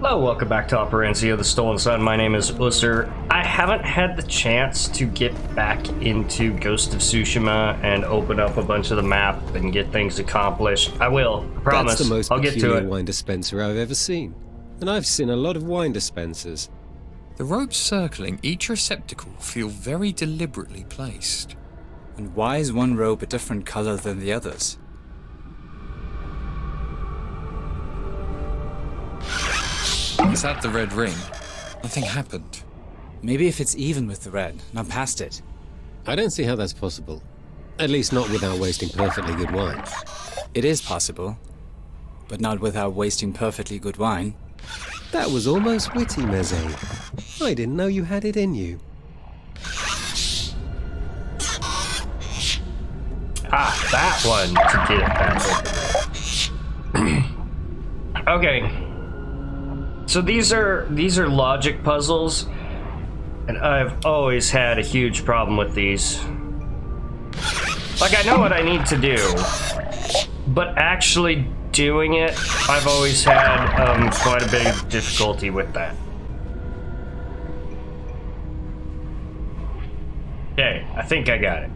Hello, welcome back to Operencia the Stolen Sun. My name is Ussur. I haven't had the chance to get back into Ghost of Tsushima and open up a bunch of the map and get things accomplished. I will, I promise. That's the most I'll get to peculiar it. wine dispenser I've ever seen. And I've seen a lot of wine dispensers. The ropes circling each receptacle feel very deliberately placed. And why is one rope a different color than the others? Is that the red ring? Nothing happened. Maybe if it's even with the red, and I'm past it. I don't see how that's possible. At least not without wasting perfectly good wine. It is possible, but not without wasting perfectly good wine. That was almost witty, Meze. I didn't know you had it in you. Ah, that one to get back over there. Okay. So these are logic puzzles, and I've always had a huge problem with these. Like, I know what I need to do, but actually doing it, I've always had quite a bit of difficulty with that. Okay, I think I got it.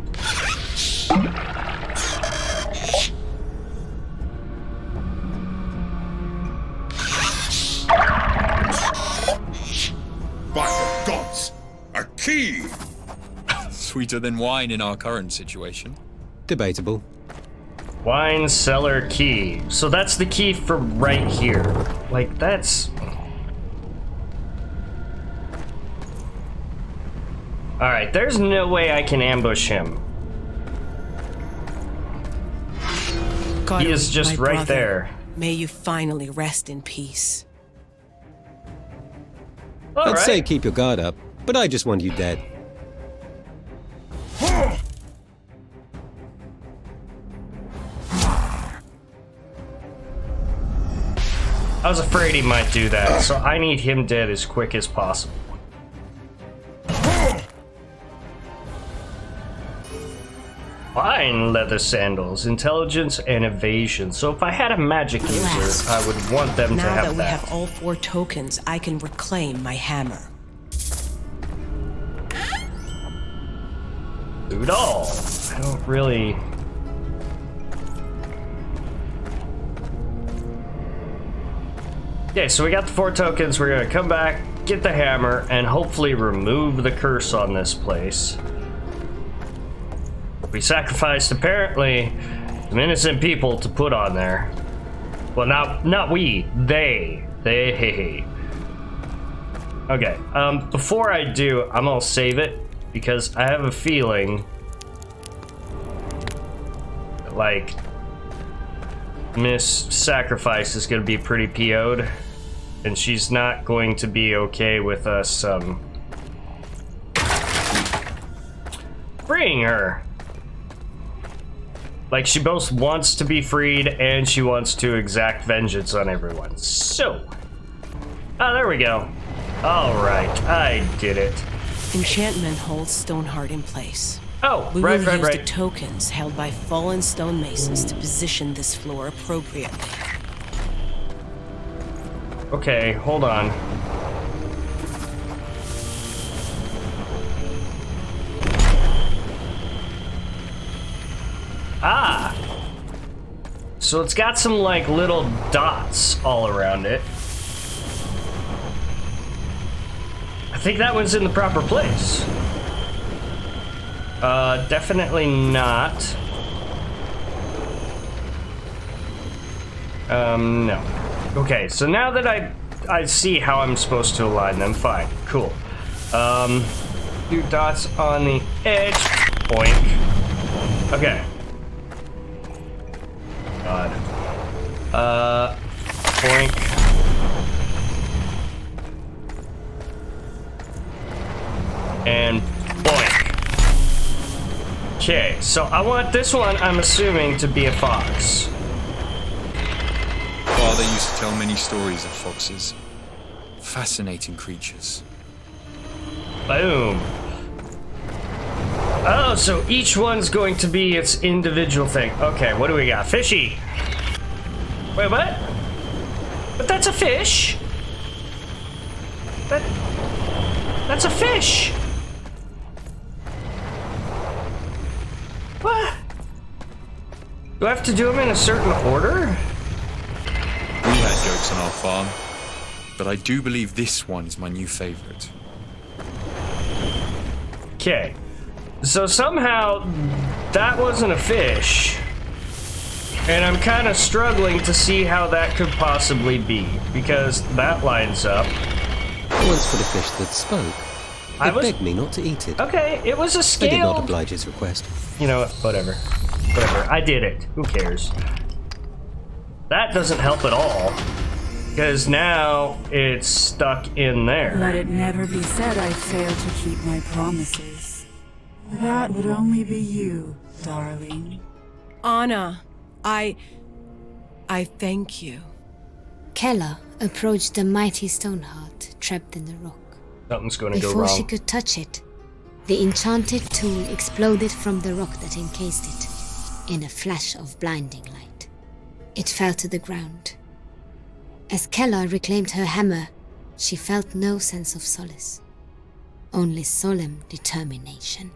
By the gods! A key! Sweeter than wine in our current situation. Debatable. Wine cellar key. So that's the key for right here. Like, that's... Alright, there's no way I can ambush him. God, He is just my right brother, there. May you finally rest in peace. I'd say keep your guard up, but I just want you dead. I was afraid he might do that, so I need him dead as quick as possible. Fine leather sandals, intelligence and evasion. So if I had a magic user, I would want them to Now have that we that. have all 4 tokens, I can reclaim my hammer. Do it all. I don't really... Okay, so we got the 4 tokens. We're gonna come back, get the hammer, and hopefully remove the curse on this place. We sacrificed, apparently, some innocent people to put on there. Well, not we. They. Okay, before I do, I'm gonna save it, because I have a feeling like Miss Sacrifice is gonna be pretty PO'd, and she's not going to be okay with us freeing her. Like, she both wants to be freed and she wants to exact vengeance on everyone. So, there we go. All right, I did it. Enchantment holds Stoneheart in place. Oh, We right. will use the tokens held by fallen stonemasons to position this floor appropriately. Okay, hold on. Ah! So it's got some, like, little dots all around it. I think that one's in the proper place. Definitely not. No. Okay, so now that I see how I'm supposed to align them, fine, cool. 2 dots on the edge. Boink. Okay. God. Boink. And boink. Okay, so I want this one, I'm assuming, to be a fox. Father used to tell many stories of foxes. Fascinating creatures. Boom. Oh, so each one's going to be its individual thing. Okay, what do we got? Fishy. Wait, what? But that's a fish. That's a fish! What? Do I have to do them in a certain order? We had goats on our farm, but I do believe this one is my new favorite. Okay. So somehow that wasn't a fish. And I'm kind of struggling to see how that could possibly be, because that lines up. Once for the fish that spoke. It begged me not to eat it. Okay, it was a I scale. did not oblige his request. You know what? Whatever. I did it. Who cares? That doesn't help at all, because now it's stuck in there. Let it never be said I failed to keep my promises. That would only be you, darling. Anna, I thank you. Kella approached the mighty stone heart trapped in the rock. Something's going to go Before wrong. she could touch it, the enchanted tool exploded from the rock that encased it in a flash of blinding light. It fell to the ground. As Kella reclaimed her hammer, she felt no sense of solace, only solemn determination.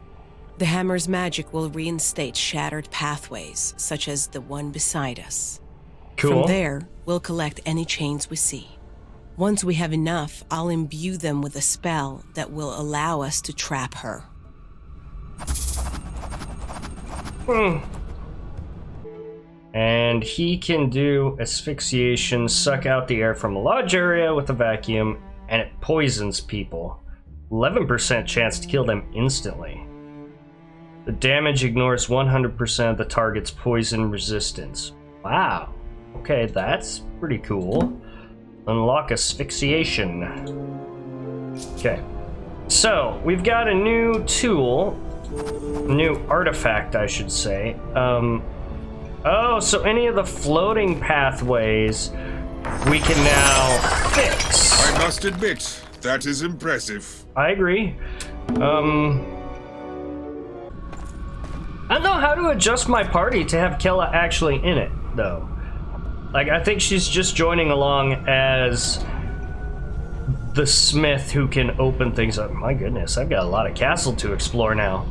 The hammer's magic will reinstate shattered pathways, such as the one beside us. Cool. From there, we'll collect any chains we see. Once we have enough, I'll imbue them with a spell that will allow us to trap her. And he can do asphyxiation, suck out the air from a large area with a vacuum, and it poisons people. 11% chance to kill them instantly. The damage ignores 100% of the target's poison resistance. Wow. Okay, that's pretty cool. Unlock asphyxiation. Okay. So, we've got a new tool. New artifact, I should say. Oh, so any of the floating pathways we can now fix. I must admit, that is impressive. I agree. I don't know how to adjust my party to have Kella actually in it, though. Like, I think she's just joining along as the smith who can open things up. My goodness, I've got a lot of castle to explore now.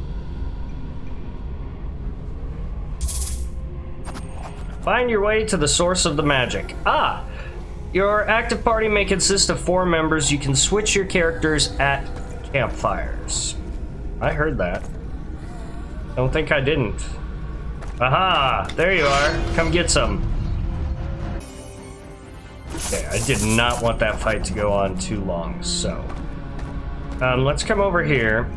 Find your way to the source of the magic. Ah! Your active party may consist of 4 members. You can switch your characters at campfires. I heard that. Don't think I didn't. Aha! There you are. Come get some. Okay, I did not want that fight to go on too long, so... let's come over here.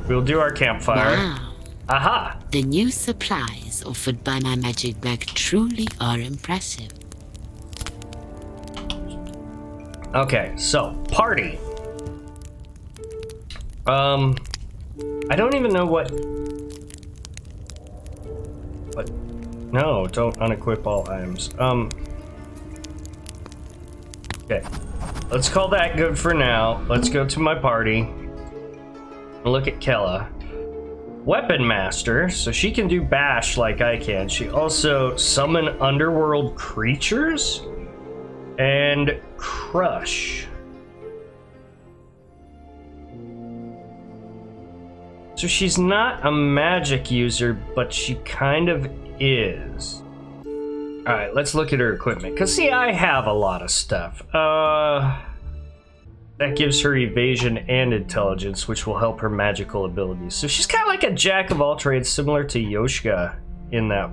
We'll do our campfire. Wow. Aha! The new supplies offered by my magic bag truly are impressive. Okay, so, party. I don't even know what... No, don't unequip all items. Okay. Let's call that good for now. Let's go to my party. And look at Kella. Weapon Master, so she can do bash like I can. She also summon underworld creatures and crush. So she's not a magic user, but she kind of is. Alright, let's look at her equipment. Because, see, I have a lot of stuff. That gives her evasion and intelligence, which will help her magical abilities. So she's kind of like a jack of all trades, similar to Yoshka in that.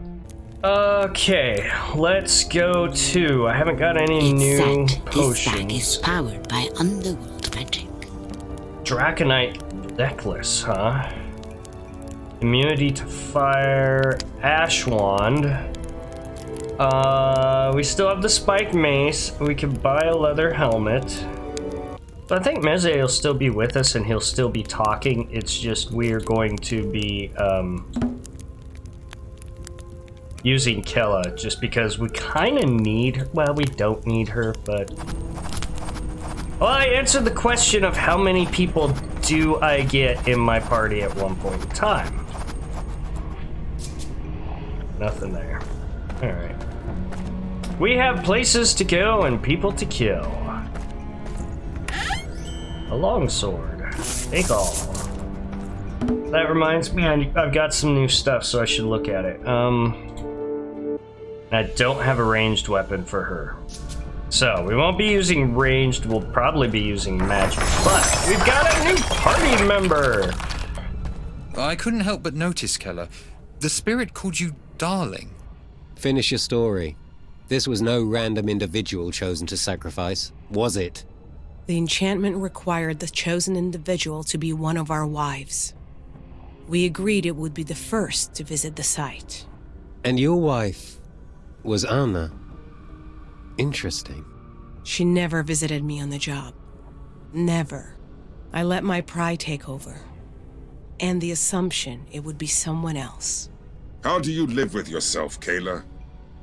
Okay, let's go to... I haven't got any new potions. This bag is powered by underworld magic. Draconite Necklace, huh? Immunity to fire, Ash Wand. We still have the spike mace. We can buy a leather helmet. So I think Meze will still be with us and he'll still be talking. It's just we're going to be using Kella just because we kind of need her. Well, we don't need her, but... Well, I answered the question of how many people do I get in my party at one point in time. Nothing there. Alright. We have places to go and people to kill. A longsword. Take all. That reminds me, I've got some new stuff, so I should look at it. I don't have a ranged weapon for her. So, we won't be using ranged, we'll probably be using magic. But, we've got a new party member! I couldn't help but notice, Keller. The spirit called you darling. Finish your story. This was no random individual chosen to sacrifice, was it? The enchantment required the chosen individual to be one of our wives. We agreed it would be the first to visit the site. And your wife was Anna. Interesting. She never visited me on the job. Never. I let my pride take over. And the assumption it would be someone else. How do you live with yourself, Kayla?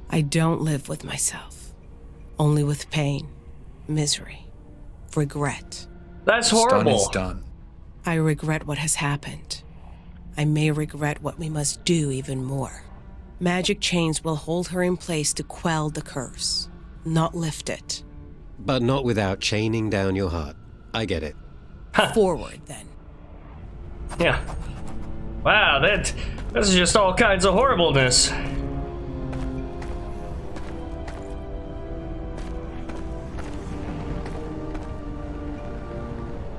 I don't live with myself. Only with pain, misery, regret. That's What's horrible. done is done. I regret what has happened. I may regret what we must do even more. Magic chains will hold her in place to quell the curse, not lift it. But not without chaining down your heart. I get it. Forward, then. Yeah. Wow, this is just all kinds of horribleness.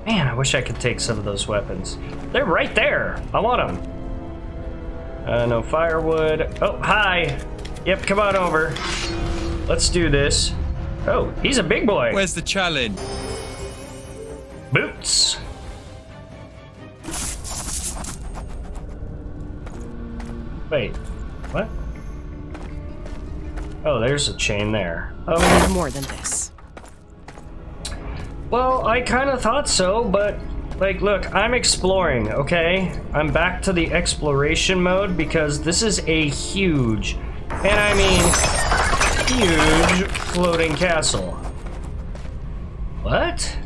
Man, I wish I could take some of those weapons. They're right there. I want them. No firewood. Oh, hi. Yep, come on over. Let's do this. Oh, he's a big boy. Where's the challenge? Boots. Wait, what? Oh, there's a chain there. We need more than this. Well, I kind of thought so, but, like, look, I'm exploring, okay? I'm back to the exploration mode because this is a huge, and I mean, huge floating castle. What?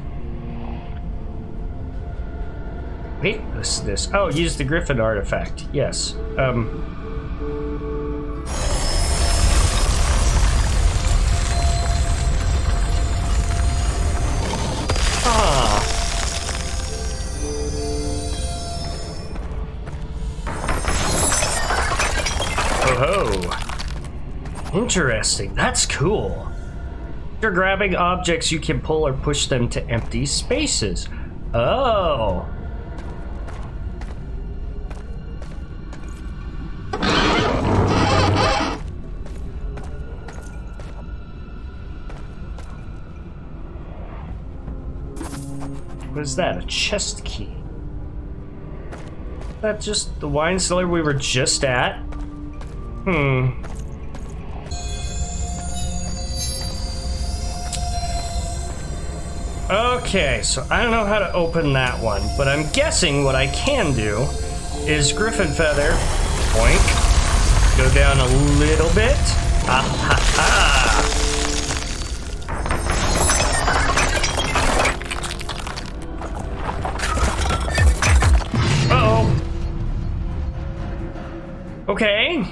Wait, what's this? Oh, use the Griffin artifact. Yes. Interesting. That's cool. After grabbing objects, you can pull or push them to empty spaces. Oh. What is that? A chest key? Is that just the wine cellar we were just at? Okay, so I don't know how to open that one, but I'm guessing what I can do is Griffin Feather, boink, go down a little bit. Ah ha ha! Uh-oh. Okay.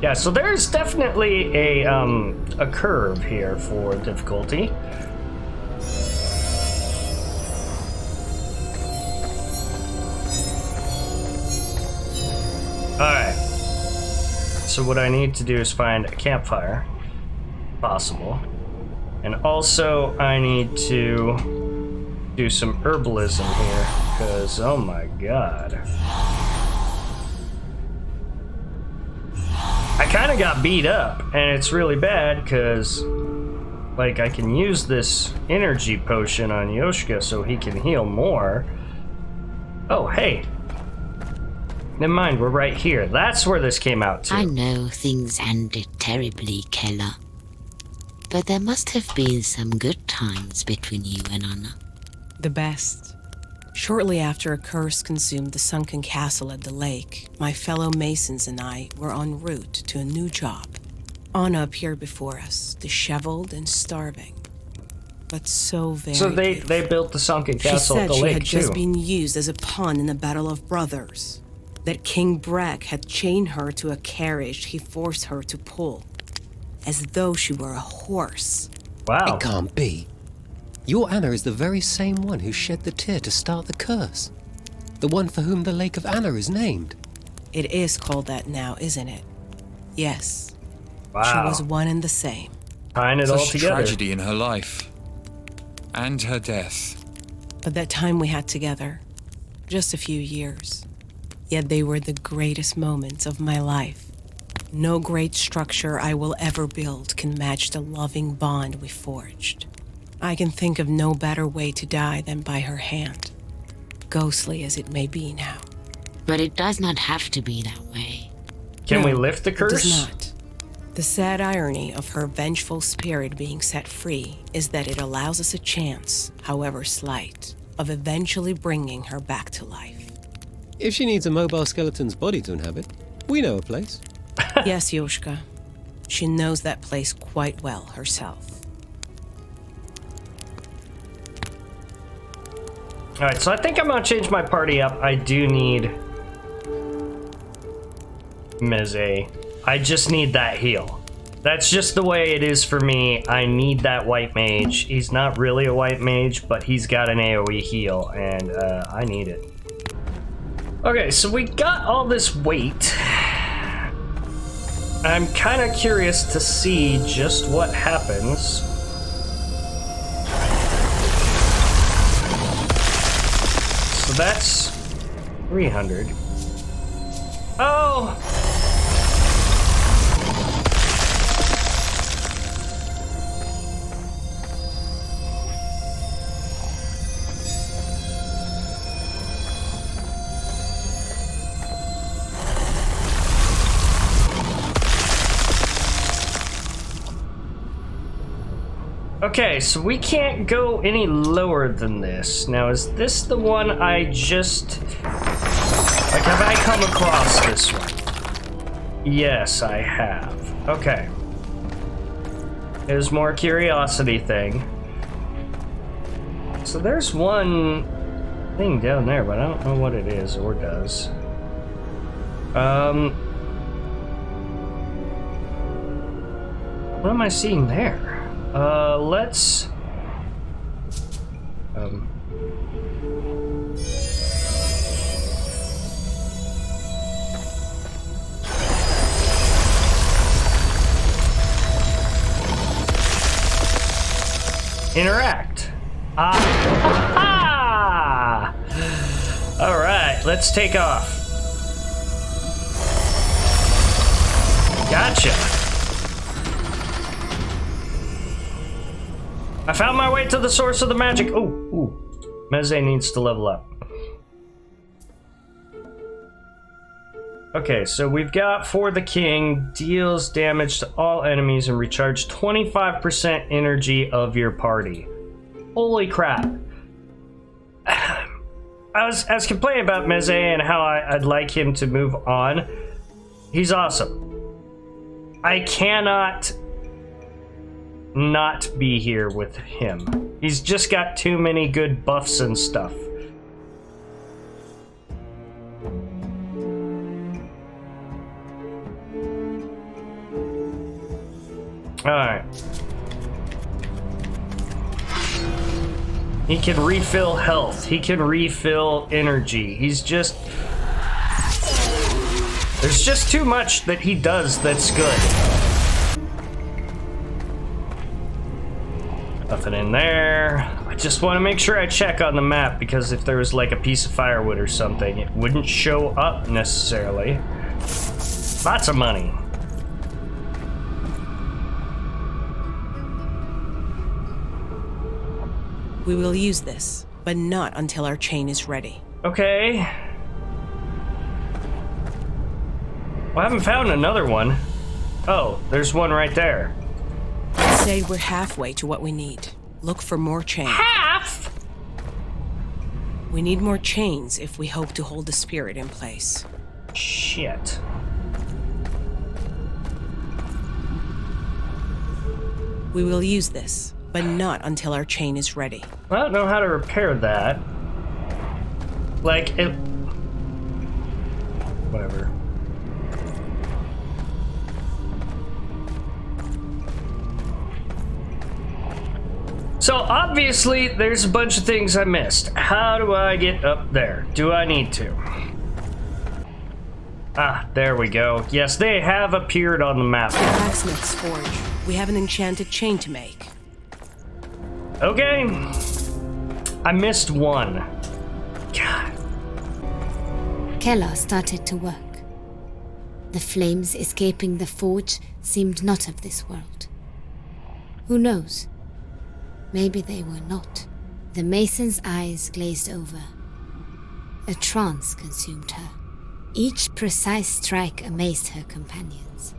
Yeah, so there's definitely a curve here for difficulty. Alright. So what I need to do is find a campfire. Possible. And also I need to do some herbalism here, because oh my god. I kind of got beat up, and it's really bad because, like, I can use this energy potion on Yoshka so he can heal more. Oh, hey. Never mind, we're right here. That's where this came out to. I know things ended terribly, Keller. But there must have been some good times between you and Anna. The best. Shortly after a curse consumed the sunken castle at the lake, my fellow masons and I were en route to a new job. Anna appeared before us, disheveled and starving, but so very So they beautiful. built the sunken castle at the She said lake she had just too. been used as a pawn in a battle of brothers. that King Breck had chained her to a carriage he forced her to pull, as though she were a horse. Wow. It can't be. Your Anna is the very same one who shed the tear to start the curse. The one for whom the Lake of Anna is named. It is called that now, isn't it? Yes. Wow. She was one and the same. Tying it all Such together. tragedy in her life. And her death. But that time we had together, just a few years. Yet they were the greatest moments of my life. No great structure I will ever build can match the loving bond we forged. I can think of no better way to die than by her hand, ghostly as it may be now. But it does not have to be that way. Can No, we lift the it curse? does not. The sad irony of her vengeful spirit being set free is that it allows us a chance, however slight, of eventually bringing her back to life. If she needs a mobile skeleton's body to inhabit, we know a place. Yes, Yoshka. She knows that place quite well herself. Alright, so I think I'm gonna change my party up. I do need Meze. I just need that heal. That's just the way it is for me. I need that white mage. He's not really a white mage, but he's got an AoE heal, and I need it. Okay, so we got all this weight. I'm kind of curious to see just what happens. So that's 300. Oh! Okay, so we can't go any lower than this. Now, is this the one I just... Like, have I come across this one? Yes, I have. Okay. There's more curiosity thing. So there's one thing down there, but I don't know what it is or does. What am I seeing there? Let's... Interact. Ah! All right, let's take off. Gotcha. I found my way to the source of the magic. Ooh. Meze needs to level up. Okay, so we've got for the king, deals damage to all enemies and recharge 25% energy of your party. Holy crap. I was complaining about Meze and how I'd like him to move on. He's awesome. I cannot not be here with him. He's just got too many good buffs and stuff. Alright. He can refill health. He can refill energy. He's just... There's just too much that he does that's good. Nothing in there. I just want to make sure I check on the map, because if there was like a piece of firewood or something, it wouldn't show up necessarily. Lots of money. We will use this, but not until our chain is ready. Okay. Well, I haven't found another one. Oh, there's one right there. I'd say we're halfway to what we need. Look for more chain. Half? We need more chains if we hope to hold the spirit in place. Shit. We will use this, but not until our chain is ready. I don't know how to repair that. Like, it... Whatever. So obviously there's a bunch of things I missed. How do I get up there? Do I need to? Ah, there we go. Yes, they have appeared on the map. Blacksmith's forge. We have an enchanted chain to make. Okay. I missed one. God. Keller started to work. The flames escaping the forge seemed not of this world. Who knows? Maybe they were not. The mason's eyes glazed over. A trance consumed her. Each precise strike amazed her companions.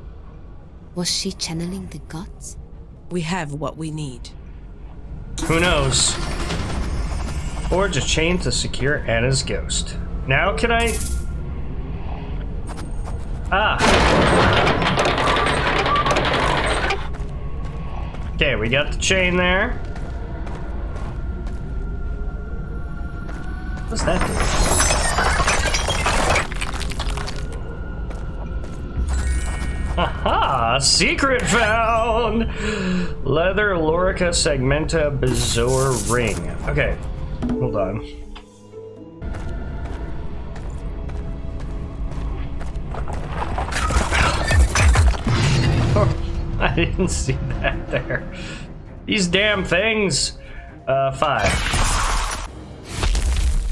Was she channeling the gods? We have what we need. Who knows? Forge a chain to secure Anna's ghost. Now can I... Ah. Okay, we got the chain there. What's that do? Aha! Secret found! Leather Lorica Segmenta Bezoar Ring. Okay, hold on. I didn't see that there. These damn things. 5.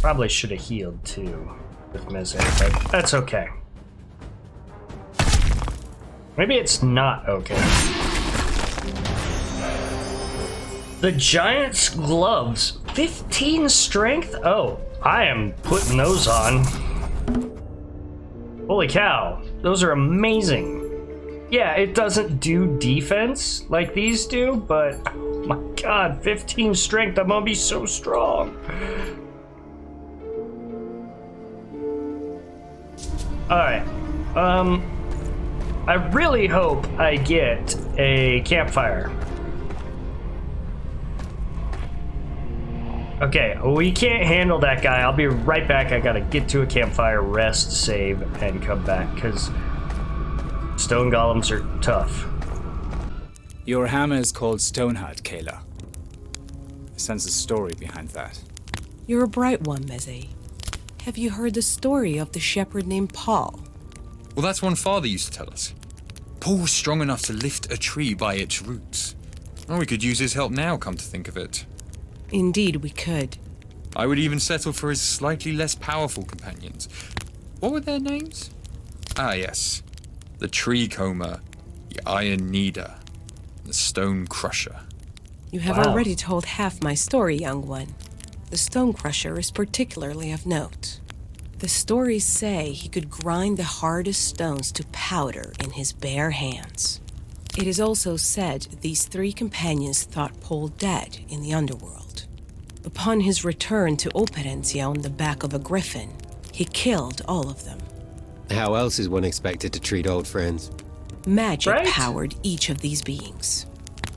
Probably should have healed too with Misery, but that's okay. Maybe it's not okay. The Giant's Gloves. 15 strength? Oh, I am putting those on. Holy cow. Those are amazing. Yeah, it doesn't do defense like these do, but oh my god, 15 strength, I'm gonna be so strong. Alright, I really hope I get a campfire. Okay, we can't handle that guy. I'll be right back. I gotta get to a campfire, rest, save, and come back, because stone golems are tough. Your hammer is called Stoneheart, Kayla. I sense a story behind that. You're a bright one, Meze. Have you heard the story of the shepherd named Paul? Well, that's one Father used to tell us. Paul was strong enough to lift a tree by its roots. Well, we could use his help now, come to think of it. Indeed, we could. I would even settle for his slightly less powerful companions. What were their names? Ah, yes. The Tree Comber, the Iron Kneader, the Stone Crusher. You have already told half my story, young one. The Stone Crusher is particularly of note. The stories say he could grind the hardest stones to powder in his bare hands. It is also said these 3 companions thought Paul dead in the underworld. Upon his return to Operencia on the back of a griffin, he killed all of them. How else is one expected to treat old friends? Magic powered each of these beings,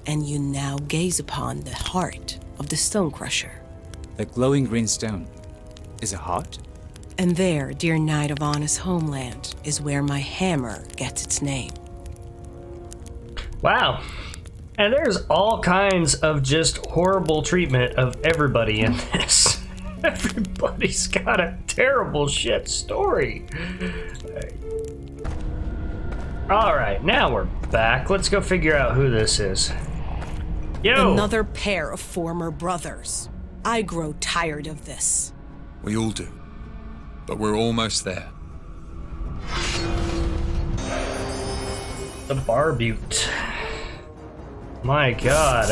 and you now gaze upon the heart of the Stone Crusher. The glowing green stone is a heart? And there, dear Knight of Anna's homeland, is where my hammer gets its name. Wow. And there's all kinds of just horrible treatment of everybody in this. Everybody's got a terrible shit story. Alright, now we're back. Let's go figure out who this is. Yo! Another pair of former brothers. I grow tired of this. We all do. But we're almost there. The Barbute. My god.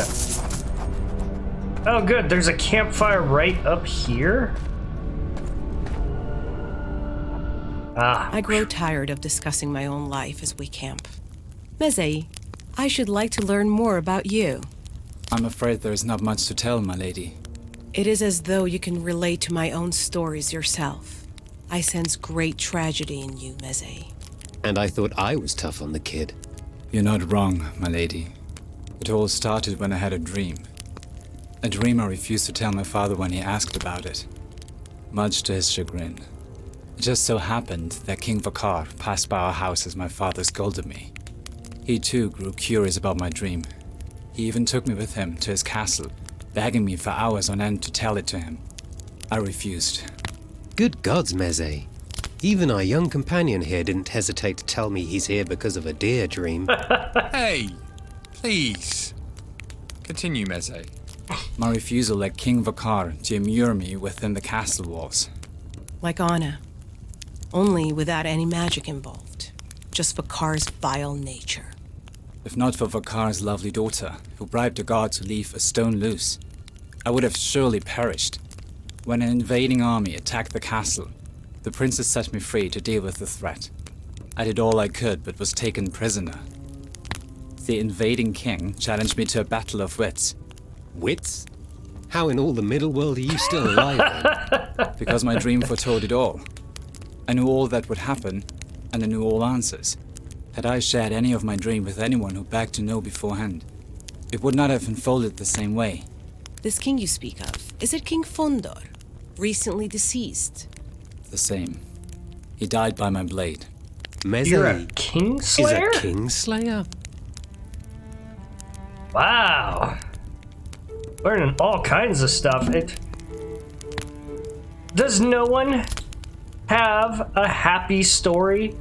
Oh good, there's a campfire right up here? Ah. I grow tired of discussing my own life as we camp. Meze, I should like to learn more about you. I'm afraid there is not much to tell, my lady. It is as though you can relate to my own stories yourself. I sense great tragedy in you, Meze. And I thought I was tough on the kid. You're not wrong, my lady. It all started when I had a dream. A dream I refused to tell my father when he asked about it, much to his chagrin. It just so happened that King Vakar passed by our house as my father scolded me. He too grew curious about my dream. He even took me with him to his castle, begging me for hours on end to tell it to him. I refused. Good gods, Meze. Even our young companion here didn't hesitate to tell me he's here because of a deer dream. Hey, please. Continue, Meze. My refusal led King Vakar to immure me within the castle walls. Like Anna. Only without any magic involved. Just Vakar's vile nature. If not for Vakar's lovely daughter, who bribed the god to leave a stone loose, I would have surely perished. When an invading army attacked the castle, the princess set me free to deal with the threat. I did all I could, but was taken prisoner. The invading king challenged me to a battle of wits. Wits? How in all the middle world are you still alive then? Because my dream foretold it all. I knew all that would happen, and I knew all answers. Had I shared any of my dream with anyone who begged to know beforehand, it would not have unfolded the same way. This king you speak of, is it King Fondor? Recently deceased? The same. He died by my blade. Meze You're a Kingslayer? is a Kingslayer? Wow. Learning all kinds of stuff. Does no one have a happy story?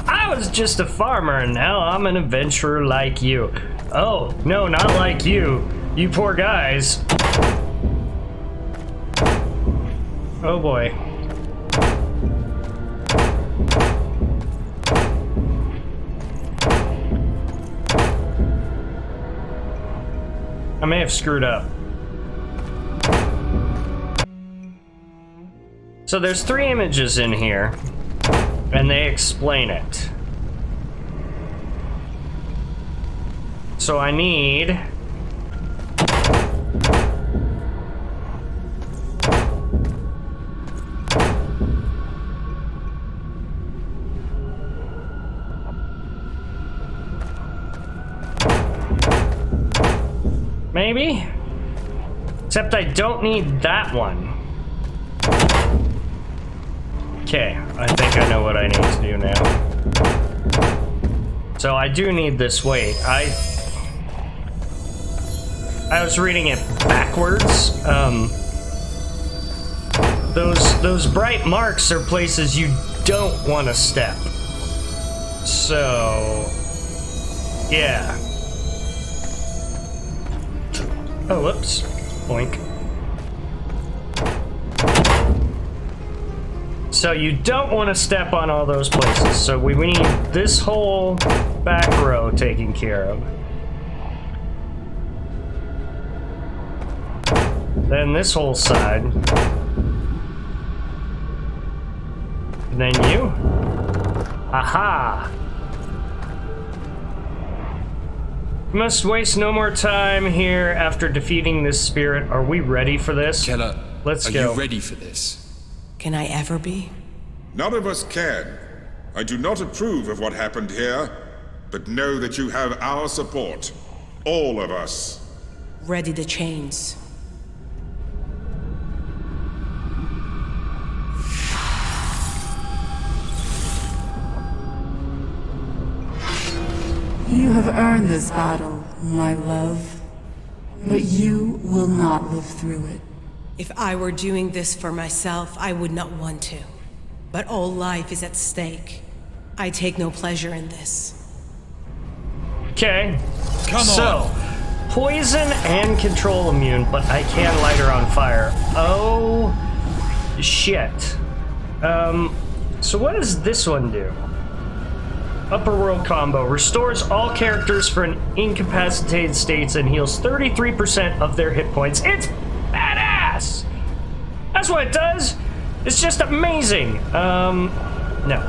I was just a farmer and now I'm an adventurer like you. Oh, no, not like you. You poor guys. Oh boy. I may have screwed up. So there's 3 images in here, and they explain it. So I need... maybe? Except I don't need that one. Okay, I think I know what I need to do now. So I do need this weight. I was reading it backwards. Those bright marks are places you don't want to step. So, yeah. Oh, whoops. Boink. So you don't want to step on all those places. So we need this whole back row taken care of. Then this whole side. And then you. Aha! We must waste no more time here after defeating this spirit. Are we ready for this? Keller, Let's are go. you ready for this? Can I ever be? None of us can. I do not approve of what happened here, but know that you have our support. All of us. Ready the chains. You have earned this battle, my love. But you will not live through it. If I were doing this for myself, I would not want to. But all life is at stake. I take no pleasure in this. Okay. Come on. So, poison and control immune, but I can light her on fire. Oh, shit. So what does this one do? Upper World Combo. Restores all characters for an incapacitated states and heals 33% of their hit points. It's badass! That's what it does! It's just amazing! No.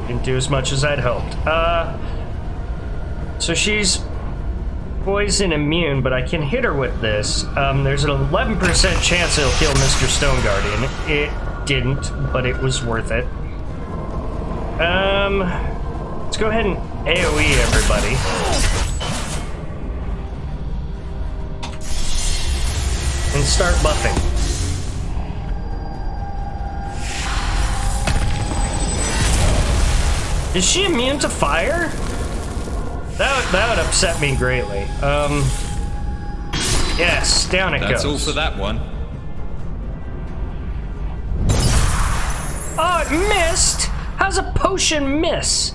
Didn't do as much as I'd hoped. So she's poison immune, but I can hit her with this. There's an 11% chance it'll kill Mr. Stone Guardian. It didn't, but it was worth it. Let's go ahead and AoE everybody. And start buffing. Is she immune to fire? That would upset me greatly. Yes, down it goes. That's all for that one. Oh, it missed! How's a potion miss?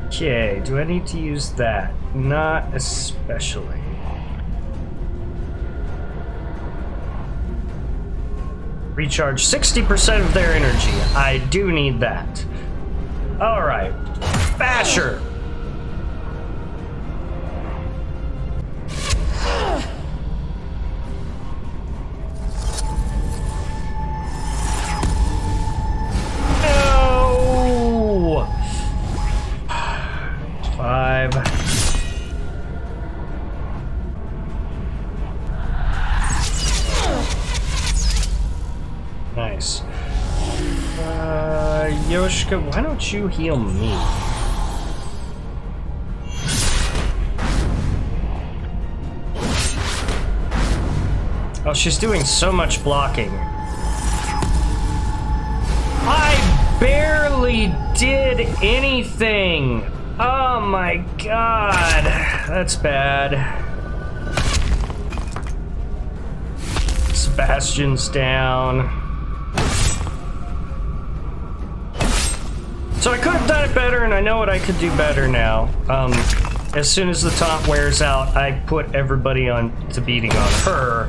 Okay, do I need to use that? Not especially. Recharge 60% of their energy. I do need that. Alright. Basher! No! 5. Nice. Yoshka, why don't you heal me? Oh, she's doing so much blocking. I barely did anything! Oh my god! That's bad. Sebastian's down. So I could have done it better, and I know what I could do better now. As soon as the taunt wears out, I put everybody on to beating on her.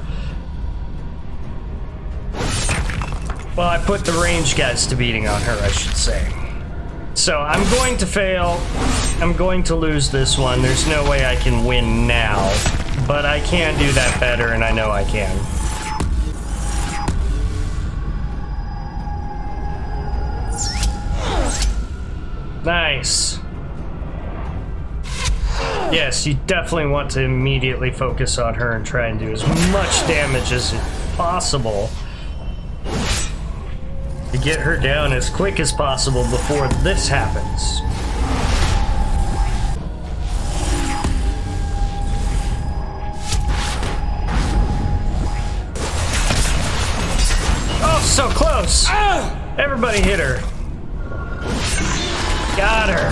Well, I put the range guys to beating on her, I should say. So I'm going to fail. I'm going to lose this one. There's no way I can win now, but I can do that better, and I know I can. Nice. Yes, you definitely want to immediately focus on her and try and do as much damage as possible to get her down as quick as possible before this happens. Oh, so close! Everybody hit her. Got her.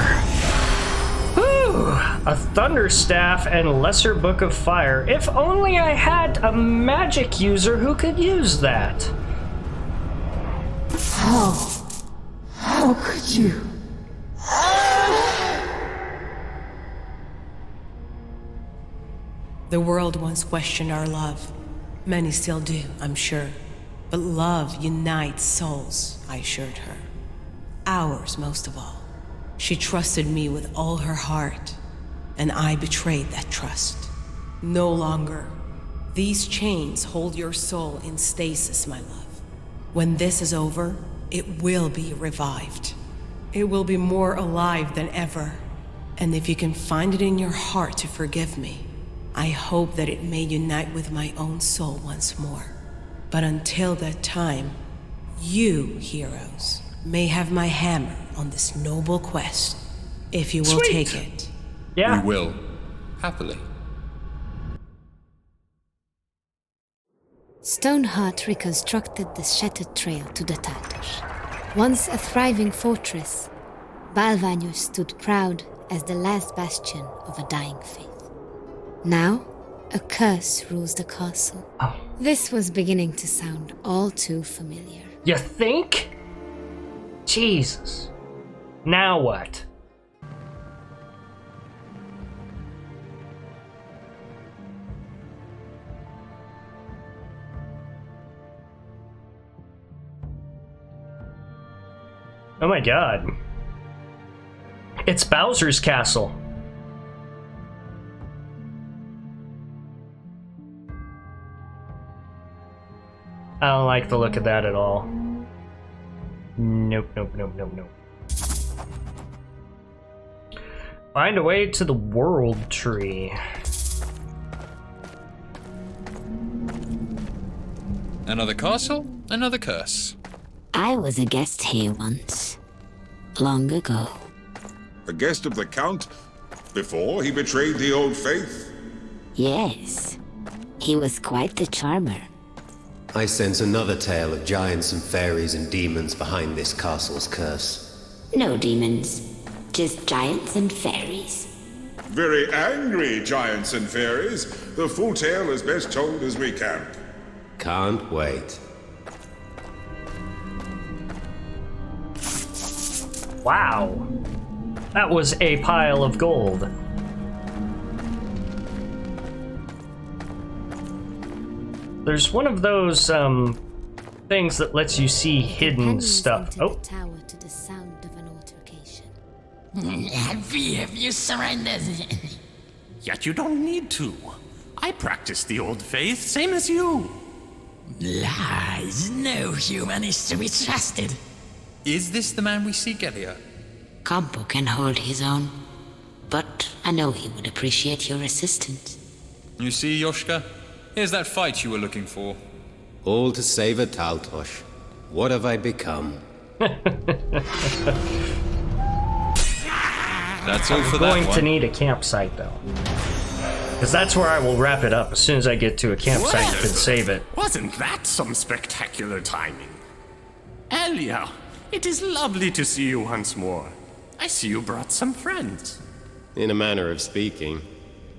Whew. A thunder staff and lesser book of fire. If only I had a magic user who could use that. How could you? The world once questioned our love. Many still do, I'm sure. But love unites souls, I assured her. Ours, most of all. She trusted me with all her heart, and I betrayed that trust. No longer. These chains hold your soul in stasis, my love. When this is over, it will be revived. It will be more alive than ever. And if you can find it in your heart to forgive me, I hope that it may unite with my own soul once more. But until that time, you, heroes, may have my hammer on this noble quest, if you will take it. Yeah. We will. Happily. Stoneheart reconstructed the shattered trail to the Tartars. Once a thriving fortress, Balvanur stood proud as the last bastion of a dying faith. Now, a curse rules the castle. Oh. This was beginning to sound all too familiar. You think? Jesus. Now what? Oh my god. It's Bowser's castle. I don't like the look of that at all. Nope, nope, nope, nope, nope. Find a way to the world tree. Another castle, another curse. I was a guest here once. Long ago. A guest of the Count? Before he betrayed the old faith? Yes. He was quite the charmer. I sense another tale of giants and fairies and demons behind this castle's curse. No demons, just giants and fairies. Very angry giants and fairies. The full tale is best told as we camp. Can't wait. Wow. That was a pile of gold. There's one of those things that lets you see hidden Companions stuff. entered the tower to the sound of an altercation. Have you surrendered? Yet you don't need to. I practice the old faith, same as you. Lies. No human is to be trusted. Is this the man we seek, Elia? Campo can hold his own, but I know he would appreciate your assistance. You see, Yoshka? Here's that fight you were looking for. All to save a Taltosh. What have I become? That's all for I'm that going one. to need a campsite, though. Because that's where I will wrap it up. As soon as I get to a campsite, you can save it. Wasn't that some spectacular timing? Elia, it is lovely to see you once more. I see you brought some friends. In a manner of speaking.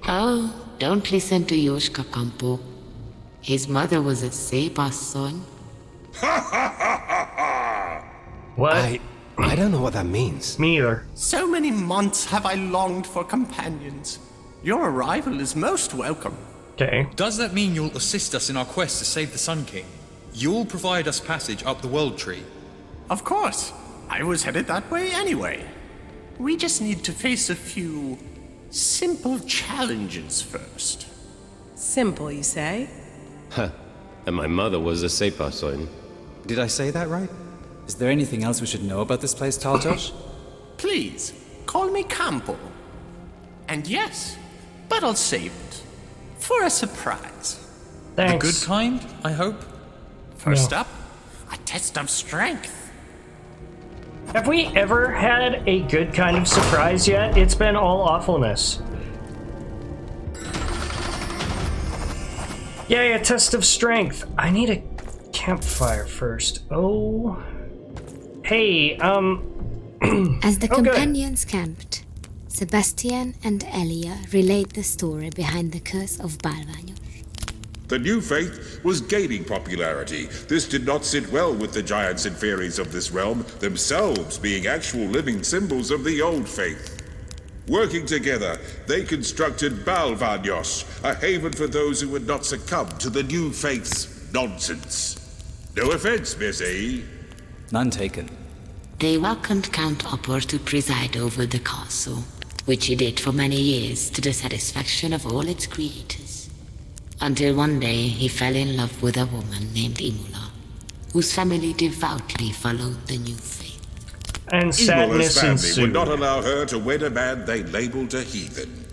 Oh, don't listen to Yoshka Campo. His mother was a Sepa's son. What? I don't know what that means. Me either. So many months have I longed for companions. Your arrival is most welcome. Okay. Does that mean you'll assist us in our quest to save the Sun King? You'll provide us passage up the World Tree? Of course. I was headed that way anyway. We just need to face a few simple challenges first. Simple, you say? Huh. And my mother was a Sepason. Did I say that right? Is there anything else we should know about this place, Taltosh? Please, call me Campo. And yes, but I'll save it for a surprise. Thanks. The good kind, I hope? First No. up, a test of strength. Have we ever had a good kind of surprise yet? It's been all awfulness. Yay, a test of strength. I need a campfire first. Oh. Hey, As the Oh, good. companions camped, Sebastian and Elia relayed the story behind the Curse of Baldwin. The new faith was gaining popularity. This did not sit well with the giants and fairies of this realm, themselves being actual living symbols of the old faith. Working together, they constructed Balvanyos, a haven for those who would not succumb to the new faith's nonsense. No offense, Miss A. None taken. They welcomed Count Opor to preside over the castle, which he did for many years to the satisfaction of all its creators. Until one day he fell in love with a woman named Imola, whose family devoutly followed the new faith. and Imola's sadness family ensued. would not allow her to wed a man they labeled a heathen.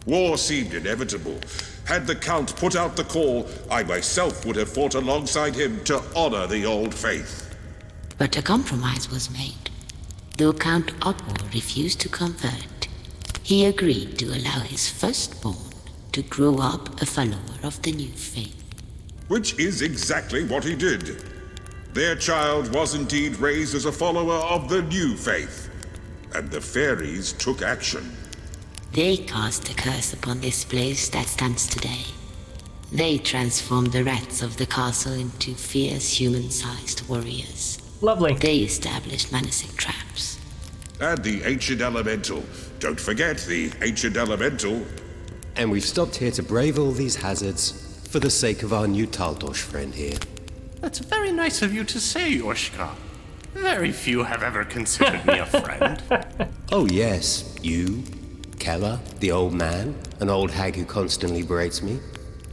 War seemed inevitable. Had the Count put out the call, I myself would have fought alongside him to honor the old faith. But a compromise was made. Though Count Opor refused to convert, he agreed to allow his firstborn to grow up a follower of the new faith. Which is exactly what he did. Their child was indeed raised as a follower of the new faith, and the fairies took action. They cast a curse upon this place that stands today. They transformed the rats of the castle into fierce human-sized warriors. Lovely. They established menacing traps. And the ancient elemental. Don't forget the ancient elemental. And we've stopped here to brave all these hazards for the sake of our new Taltosh friend here. That's very nice of you to say, Yoshka. Very few have ever considered me a friend. Oh yes, you, Keller, the old man, an old hag who constantly berates me.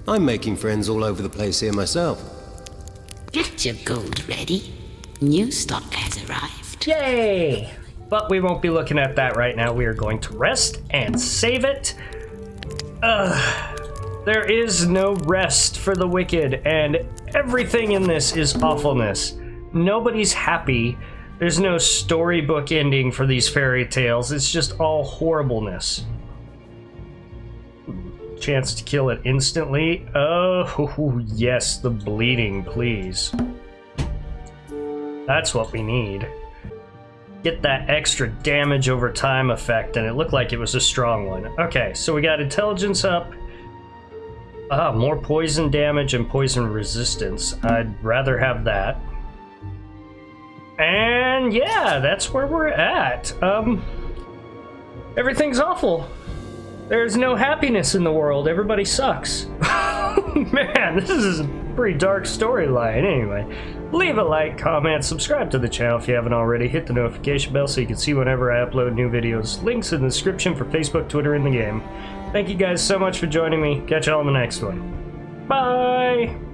I'm making friends all over the place here myself. Get your gold ready. New stock has arrived. Yay! But we won't be looking at that right now. We are going to rest and save it. There is no rest for the wicked, and everything in this is awfulness. Nobody's happy. There's no storybook ending for these fairy tales. It's just all horribleness. chance to kill it instantly. Oh, yes, the bleeding, please. That's what we need. Get that extra damage over time effect, and it looked like it was a strong one. Okay, so we got intelligence up. More poison damage and poison resistance. I'd rather have that. And yeah, that's where we're at. Everything's awful. There's no happiness in the world. Everybody sucks. Man, this is a pretty dark storyline. Anyway, leave a like, comment, subscribe to the channel if you haven't already. Hit the notification bell so you can see whenever I upload new videos. Links in the description for Facebook, Twitter, and the game. Thank you guys so much for joining me. Catch you all in the next one. Bye!